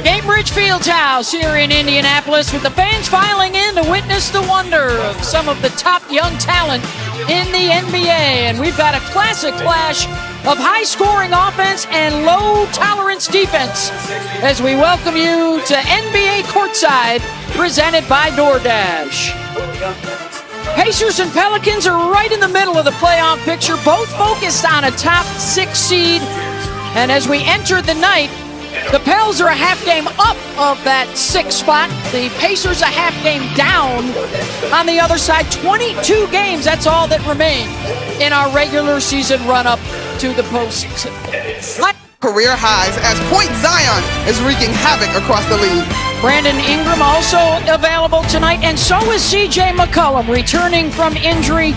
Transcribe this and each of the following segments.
Cambridge Fieldhouse here in Indianapolis with the fans filing in to witness the wonder of some of the top young talent in the NBA. And we've got a classic clash of high-scoring offense and low-tolerance defense as we welcome you to NBA Courtside, presented by DoorDash. Pacers and Pelicans are right in the middle of the playoff picture, both focused on a top 6 seed. And as we enter the night, the Pels are a half game up of that 6th spot. The Pacers a half game down on the other side. 22 games, that's all that remain in our regular season run-up to the postseason. Career highs as Point Zion is wreaking havoc across the league. Brandon Ingram also available tonight, and so is CJ McCollum, returning from injury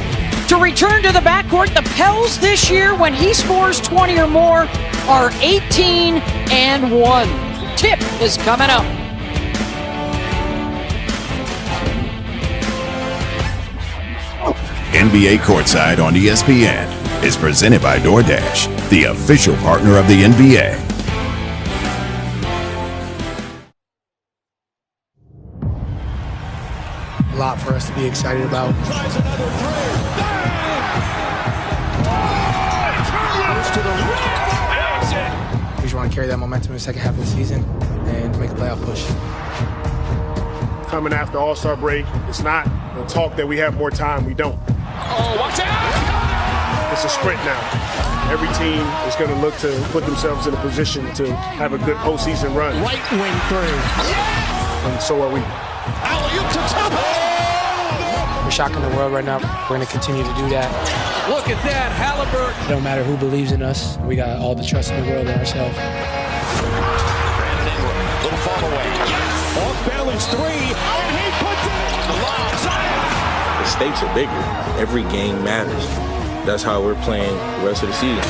to return to the backcourt. The Pels this year, when he scores 20 or more, are 18-1. Tip is coming up. NBA Courtside on ESPN is presented by DoorDash, the official partner of the NBA. A lot for us to be excited about. We just want to carry that momentum in the second half of the season and make a playoff push. Coming after All-Star break, it's not a talk that we have more time. We don't. Oh, watch out! It's a sprint now. Every team is going to look to put themselves in a position to have a good postseason run. Right wing three. And so are we. Alley-oop to top. We're shocking the world right now. We're going to continue to do that. Look at that, Halliburton. It don't matter who believes in us. We got all the trust in the world in ourselves. Little fall away. Off balance three, and he puts it on the lob. The stakes are bigger. Every game matters. That's how we're playing the rest of the season.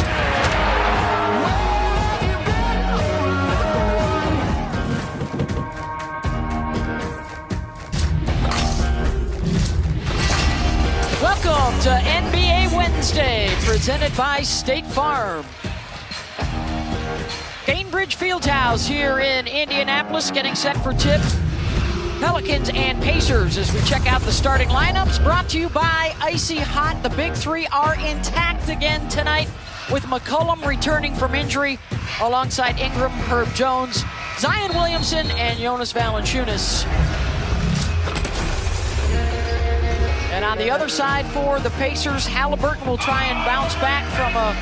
Welcome to NBA Wednesday, presented by State Farm. Cambridge Fieldhouse here in Indianapolis, getting set for tip. Pelicans and Pacers as we check out the starting lineups, brought to you by Icy Hot. The big three are intact again tonight, with McCollum returning from injury alongside Ingram, Herb Jones, Zion Williamson, and Jonas Valanciunas. And on the other side for the Pacers, Halliburton will try and bounce back from a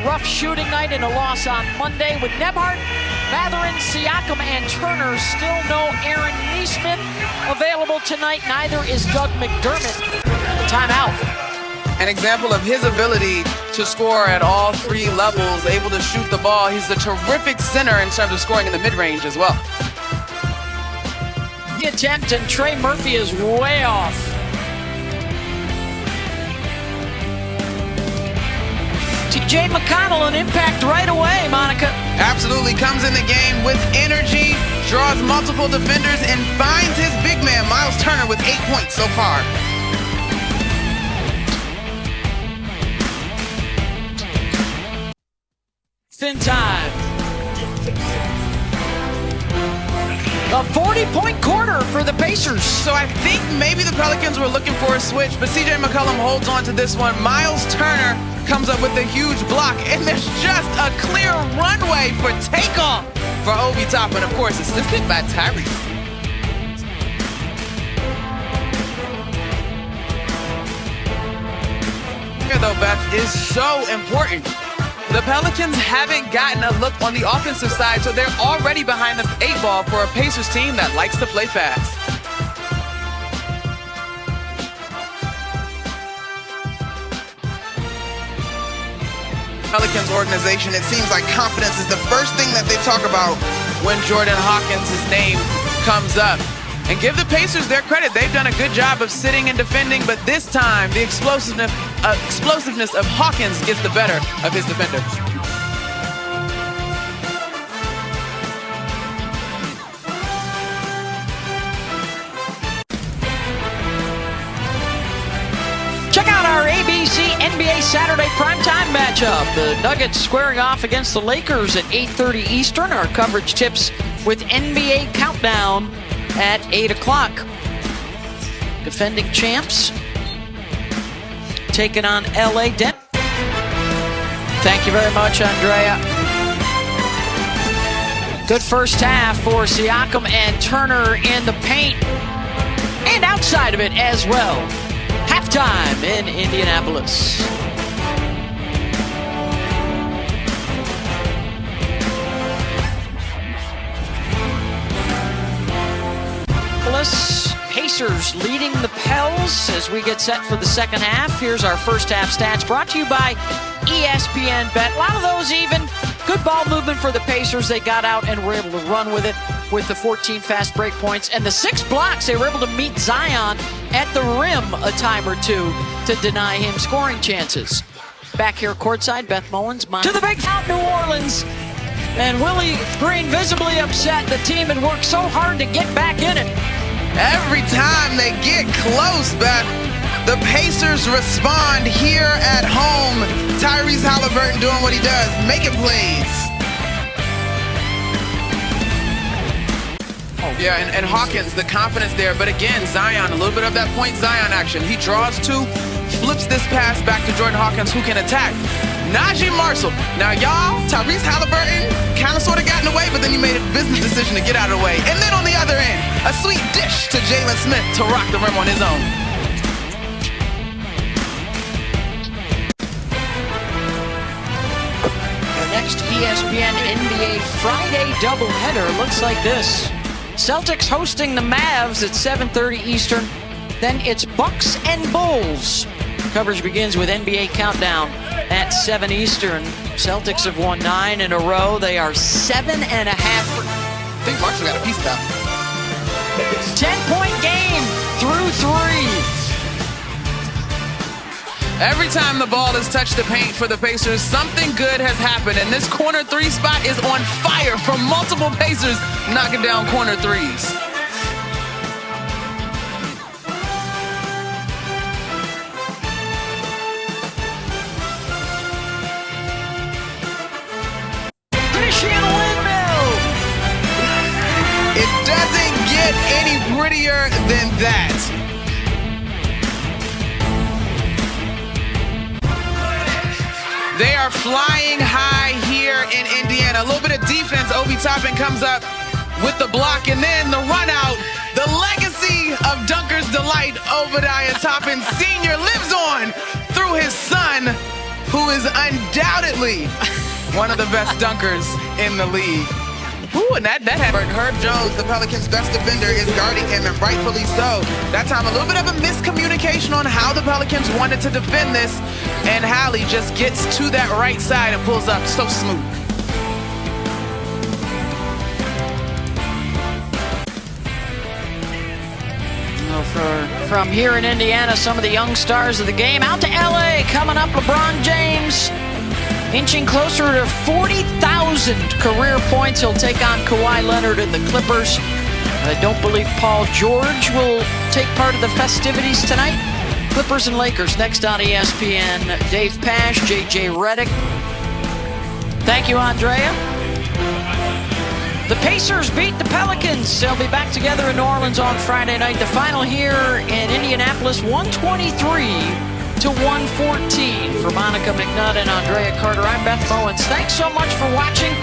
rough shooting night and a loss on Monday. With Nebhart, Mathurin, Siakam, and Turner, still no Aaron Nesmith available tonight. Neither is Doug McDermott. Timeout. An example of his ability to score at all 3 levels, able to shoot the ball. He's a terrific center in terms of scoring in the mid-range as well. The attempt, and Trey Murphy is way off. TJ McConnell, an impact right away, Monica. Absolutely comes in the game with energy, draws multiple defenders, and finds his big man, Miles Turner, with 8 points so far. Thin time. A 40-point quarter for the Pacers. So I think maybe the Pelicans were looking for a switch, but CJ McCollum holds on to this one. Miles Turner comes up with a huge block, and there's just a clear runway for takeoff for Obi Toppin, of course, assisted by Tyrese. Here, though, Beth, is so important. The Pelicans haven't gotten a look on the offensive side, so they're already behind the 8 ball for a Pacers team that likes to play fast. Pelicans organization, it seems like confidence is the first thing that they talk about when Jordan Hawkins' name comes up. And give the Pacers their credit. They've done a good job of sitting and defending, but this time the explosiveness of Hawkins gets the better of his defenders. Check out our ABC NBA Saturday primetime matchup. The Nuggets squaring off against the Lakers at 8:30 Eastern. Our coverage tips with NBA Countdown at 8 o'clock. Defending champs taking on LA Dent. Thank you very much, Andrea. Good first half for Siakam and Turner in the paint and outside of it as well. Halftime in Indianapolis. Pacers leading the Pels as we get set for the second half. Here's our first half stats brought to you by ESPN Bet. A lot of those even. Good ball movement for the Pacers. They got out and were able to run with it with the 14 fast break points and the 6 blocks. They were able to meet Zion at the rim a time or two to deny him scoring chances. Back here courtside, Beth Mullins to the big out New Orleans. And Willie Green visibly upset. The team had worked so hard to get back in it. Every time they get close, Beth, the Pacers respond here at home. Tyrese Halliburton doing what he does, making plays. Yeah, and Hawkins, the confidence there. But again, Zion, a little bit of that point Zion action. He draws two, flips this pass back to Jordan Hawkins, who can attack. Najee Marshall. Now, y'all, Tyrese Halliburton kind of sort of got in the way, but then he made a business decision to get out of the way. And then on the other end, a sweet dish to Jalen Smith to rock the rim on his own. The next ESPN NBA Friday doubleheader looks like this. Celtics hosting the Mavs at 7:30 Eastern. Then it's Bucks and Bulls. Coverage begins with NBA Countdown at 7 Eastern. Celtics have won 9 in a row. They are 7.5. I think Marshall got a piece of that. 10-point game through 3. Every time the ball has touched the paint for the Pacers, something good has happened. And this corner 3 spot is on fire from multiple Pacers knocking down corner 3s. Any prettier than that. They are flying high here in Indiana. A little bit of defense. Obi Toppin comes up with the block, and then the run out. The legacy of Dunker's Delight, Obadiah Toppin Sr. lives on through his son, who is undoubtedly one of the best dunkers in the league. Ooh, and that happened. Herb Jones, the Pelicans' best defender, is guarding him, and rightfully so. That time, a little bit of a miscommunication on how the Pelicans wanted to defend this, and Hallie just gets to that right side and pulls up so smooth. From here in Indiana, some of the young stars of the game out to LA. Coming up, LeBron James inching closer to 40,000 career points. He'll take on Kawhi Leonard and the Clippers. I don't believe Paul George will take part of the festivities tonight. Clippers and Lakers next on ESPN. Dave Pash, JJ Redick. Thank you, Andrea. The Pacers beat the Pelicans. They'll be back together in New Orleans on Friday night. The final here in Indianapolis, 123-114. For Monica McNutt and Andrea Carter, I'm Beth Mullins. Thanks so much for watching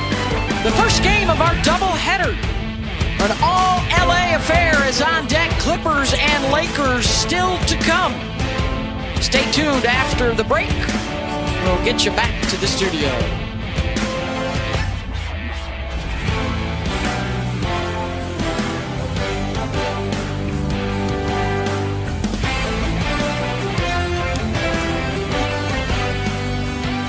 the first game of our doubleheader. An all-LA affair is on deck. Clippers and Lakers still to come. Stay tuned after the break. We'll get you back to the studio.